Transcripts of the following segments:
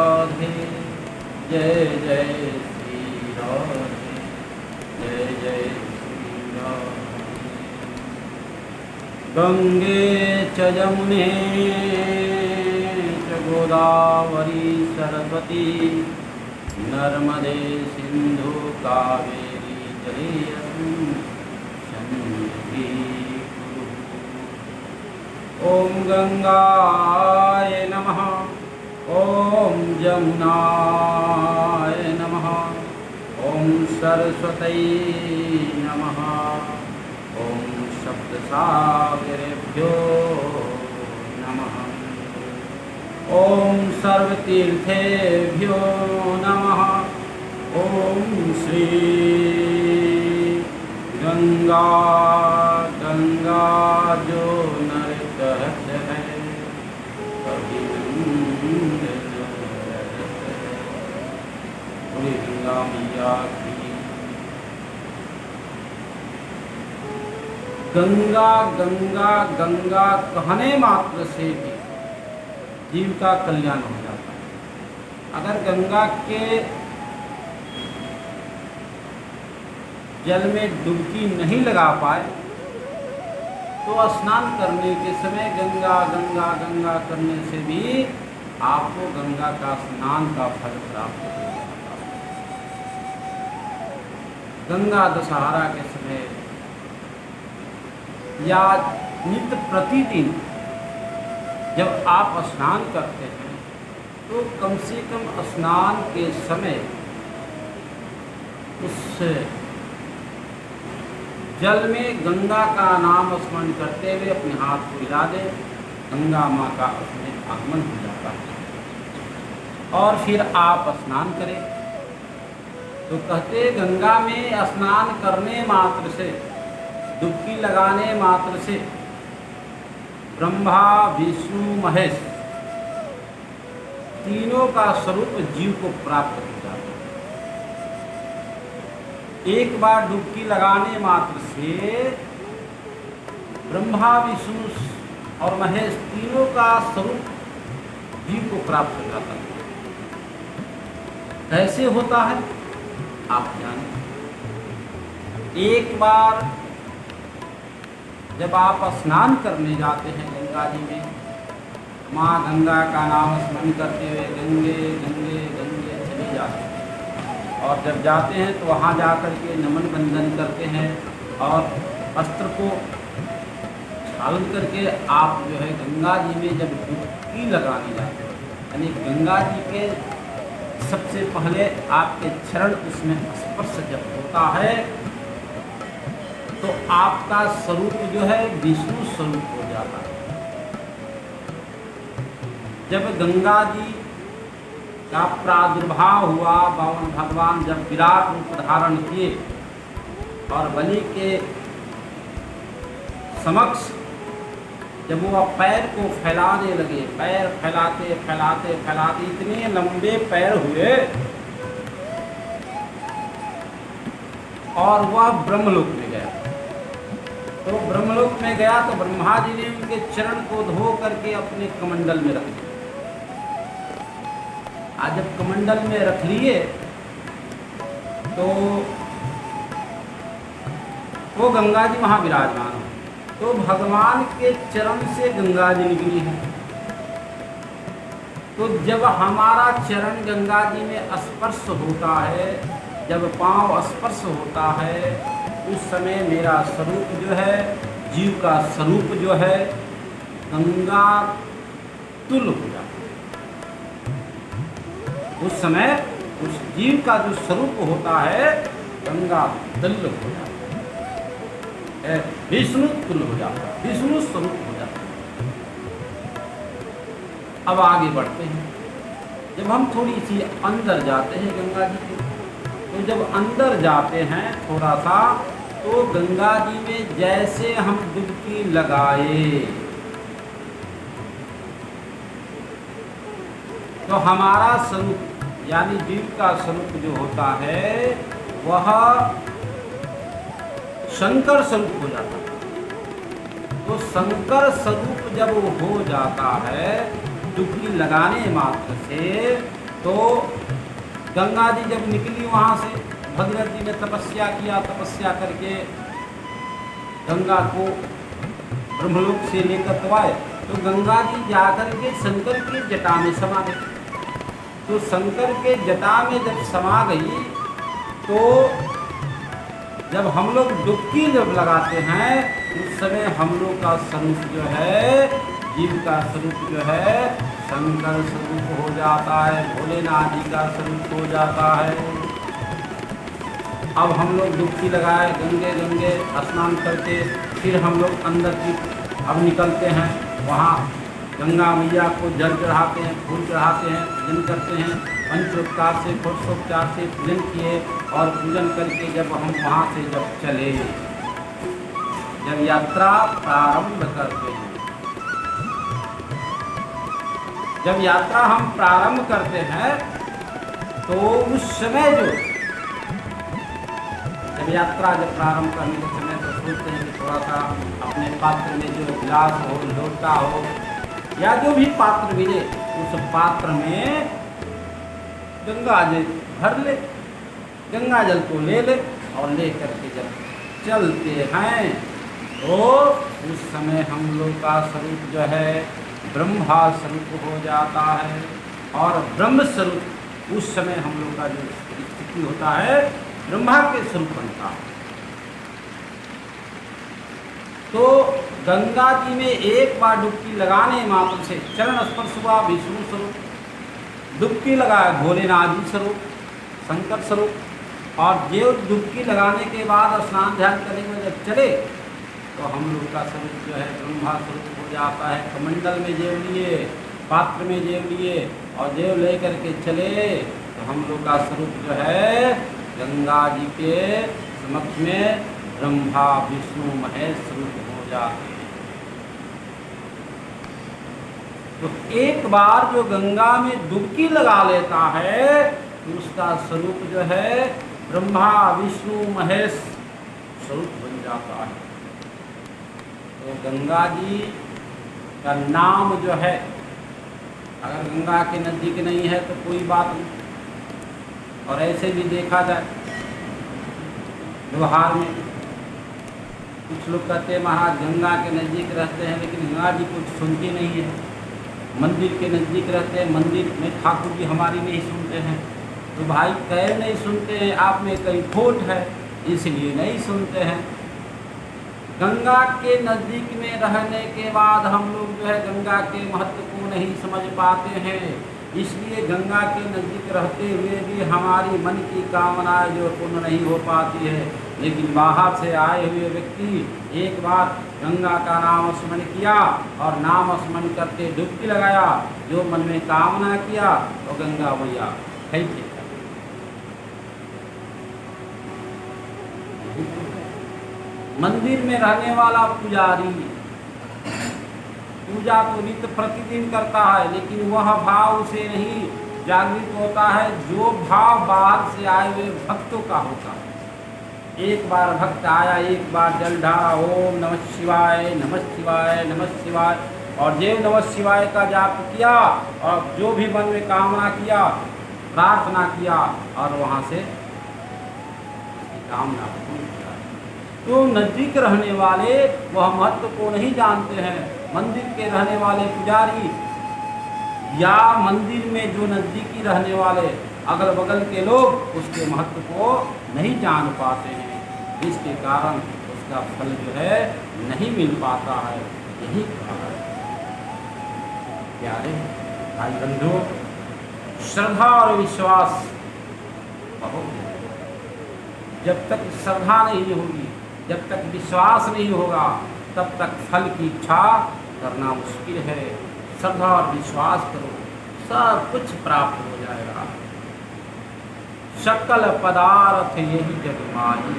राधे जय जय श्री राधे जय जय श्री राधे। गंगे च यमुने च गोदावरी सरस्वती नर्मदे सिंधु कावेरी जलेऽस्मिन् सन्निधिं कुरु। ओम गंगाय नमः, ओम जमुनाय नमः, ओम सरस्वती नमः, ओम सप्तसागरेभ्यो नमः, ओम सर्वतीर्थेभ्यो नमः। ओम श्री गंगा गंगा जो नर कहत है कभी गंगा मैया की। गंगा गंगा गंगा कहने मात्र से भी जीव का कल्याण हो जाता है। अगर गंगा के जल में डुबकी नहीं लगा पाए तो स्नान करने के समय गंगा गंगा गंगा करने से भी आपको गंगा का स्नान का फल प्राप्त हो जाता है। गंगा दशहरा के समय या नित्य प्रतिदिन जब आप स्नान करते हैं तो कम से कम स्नान के समय उस जल में गंगा का नाम स्मरण करते हुए अपने हाथ को हिला दे, गंगा माँ का उसमें आगमन हो जाता है और फिर आप स्नान करें। तो कहते गंगा में स्नान करने मात्र से, डुबकी लगाने मात्र से ब्रह्मा विष्णु महेश तीनों का स्वरूप जीव को प्राप्त हो जाता है। एक बार डुबकी लगाने मात्र से ब्रह्मा विष्णु और महेश तीनों का स्वरूप जीव को प्राप्त हो जाता है। कैसे होता है आप जानें। एक बार जब आप स्नान करने जाते हैं गंगा जी में, माँ गंगा का नाम स्मरण करते हुए गंगे गंगे गंगे चले जाते हैं और जब जाते हैं तो वहाँ जाकर के नमन बंदन करते हैं और अस्त्र को छालन करके आप जो है गंगा जी में जब डुबकी लगाने जाते हैं, यानी गंगा जी के सबसे पहले आपके चरण उसमें स्पर्श जब होता है तो आपका स्वरूप जो है विष्णु स्वरूप हो जाता है। जब गंगा जी का प्रादुर्भाव हुआ, भगवान जब विराट रूप धारण किए और बलि के समक्ष जब वो पैर को फैलाने लगे, पैर फैलाते फैलाते फैलाते इतने लंबे पैर हुए और वह ब्रह्मलोक में गया। तो ब्रह्मलोक में गया तो ब्रह्मा जी ने उनके चरण को धो करके अपने कमंडल में रख दिया। आज जब कमंडल में रख लिए तो वो गंगा जी वहाँ विराजमान है। तो भगवान के चरण से गंगा जी निकली है। तो जब हमारा चरण गंगा जी में स्पर्श होता है, जब पांव स्पर्श होता है, उस समय मेरा स्वरूप जो है, जीव का स्वरूप जो है गंगा तुल हो जाता है। उस समय उस जीव का जो स्वरूप होता है गंगा तुल हो जाता है, विष्णु तुल हो जाता है, विष्णु स्वरूप हो जाता है। अब आगे बढ़ते हैं। जब हम थोड़ी सी अंदर जाते हैं गंगा जी के, तो जब अंदर जाते हैं थोड़ा सा, तो गंगा जी में जैसे हम डुबकी लगाए तो हमारा स्वरूप यानी जीव का स्वरूप जो होता है वह शंकर स्वरूप हो जाता है। तो शंकर स्वरूप जब हो जाता है डुबकी लगाने मात्र से, तो गंगा जी जब निकली वहाँ से, भगीरथ जी ने तपस्या किया, तपस्या करके गंगा को ब्रह्मलोक से लेकर तो आए, तो गंगा जी जाकर के शंकर की जटा में समा गई। तो शंकर के जटा में जब समा गई, तो जब हम लोग डुबकी जब लगाते हैं, उस समय हम लोग का स्वरूप जो है, जीव का स्वरूप जो है शंकर स्वरूप हो जाता है, भोलेनाथ जी का स्वरूप हो जाता है। अब हम लोग डुबकी लगाए, गंगे गंगे स्नान करके फिर हम लोग अंदर की अब निकलते हैं, वहाँ गंगा मैया को जल चढ़ाते हैं, फूल चढ़ाते हैं, पूजन करते हैं, पंचोपचार से षोडशोपचार से पूजन किए, और पूजन करके जब हम वहाँ से जब चले, जब यात्रा प्रारंभ करते हैं, जब यात्रा हम प्रारंभ करते हैं, तो उस समय जब यात्रा जब प्रारंभ करने के समय तो सोचते हैं कि थोड़ा सा अपने पात्र में जो गिलास हो, लोटा हो, या जो भी पात्र मिले, उस पात्र में गंगा जल भर ले, गंगा जल को ले ले, और ले करके जब चलते हैं, तो उस समय हम लोग का स्वरूप जो है ब्रह्मा स्वरूप हो जाता है। और ब्रह्म स्वरूप उस समय हम लोग का जो स्थिति होता है, ब्रह्मा के स्वरूप बनता है। तो गंगा जी में एक बार डुबकी लगाने मात्र से चरण स्पर्श हुआ विष्णु स्वरूप, डुबकी लगाया भोलेनाथ जी स्वरूप, शंकर स्वरूप, और जो डुबकी लगाने के बाद स्नान ध्यान करने में जब चले, तो हम लोग का स्वरूप जो है ब्रह्मा स्वरूप हो जाता है। कमंडल में जेव लिए, पात्र में जेव लिए, और जेव ले करके चले, तो हम लोग का स्वरूप जो है गंगा जी के समक्ष में ब्रह्मा विष्णु महेश स्वरूप हो जाते हैं। तो एक बार जो गंगा में डुबकी लगा लेता है, तो उसका स्वरूप जो है ब्रह्मा विष्णु महेश स्वरूप बन जाता है। तो गंगा जी का नाम जो है, अगर गंगा के नज़दीक नहीं है तो कोई बात नहीं, और ऐसे भी देखा जाए व्यवहार में, कुछ लोग कहते हैं महाराज गंगा के नज़दीक रहते हैं, लेकिन गंगा जी कुछ सुनते नहीं है। मंदिर के नज़दीक रहते हैं, मंदिर में ठाकुर जी हमारी नहीं सुनते हैं। तो भाई कहे नहीं सुनते हैं, आप में कहीं खोट है, इसलिए नहीं सुनते हैं। गंगा के नज़दीक में रहने के बाद हम लोग जो है गंगा के महत्व को नहीं समझ पाते हैं, इसलिए गंगा के नज़दीक रहते हुए भी हमारी मन की कामनाएं जो पूर्ण नहीं हो पाती है। लेकिन बाहर से आए हुए व्यक्ति एक बार गंगा का नाम स्मरण किया, और नाम स्मरण करके डुबकी लगाया, जो मन में कामना किया, तो गंगा मैया खींचे। मंदिर में रहने वाला पुजारी पूजा तो नित्य प्रतिदिन करता है, लेकिन वह भाव से नहीं जागृत होता है जो भाव बाहर से आए हुए भक्तों का होता है। एक बार भक्त आया, एक बार जल ढारा, ओम नमः शिवाय नमः शिवाय नमः शिवाय, और जो नमः शिवाय का जाप किया, और जो भी मन में कामना किया, प्रार्थना किया, और वहाँ से कामना पूरी किया। तो नज़दीक रहने वाले वह महत्व को नहीं जानते हैं। मंदिर के रहने वाले पुजारी या मंदिर में जो नज़दीकी रहने वाले अगल बगल के लोग उसके महत्व को नहीं जान पाते हैं, जिसके कारण उसका फल जो है नहीं मिल पाता है। यही कारण प्यारे भाई बंधु, श्रद्धा और विश्वास बहुत, जब तक श्रद्धा नहीं होगी, जब तक विश्वास नहीं होगा, तब तक फल की इच्छा करना मुश्किल है। श्रद्धा और विश्वास करो, सब कुछ प्राप्त हो जाएगा। सकल पदार्थ यही जग माही,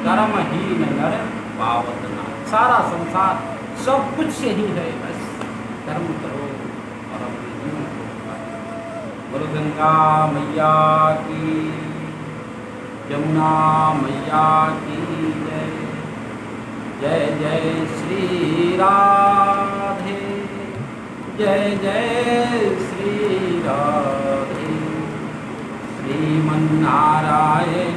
कर्म ही नर पावत ना। सारा संसार सब कुछ यही है, बस कर्म करो और अपने जीवन को। बोलो गंगा मैया की, यमुना मैया की जय। जय जय श्री राधे, जय जय श्री राधे। नारायण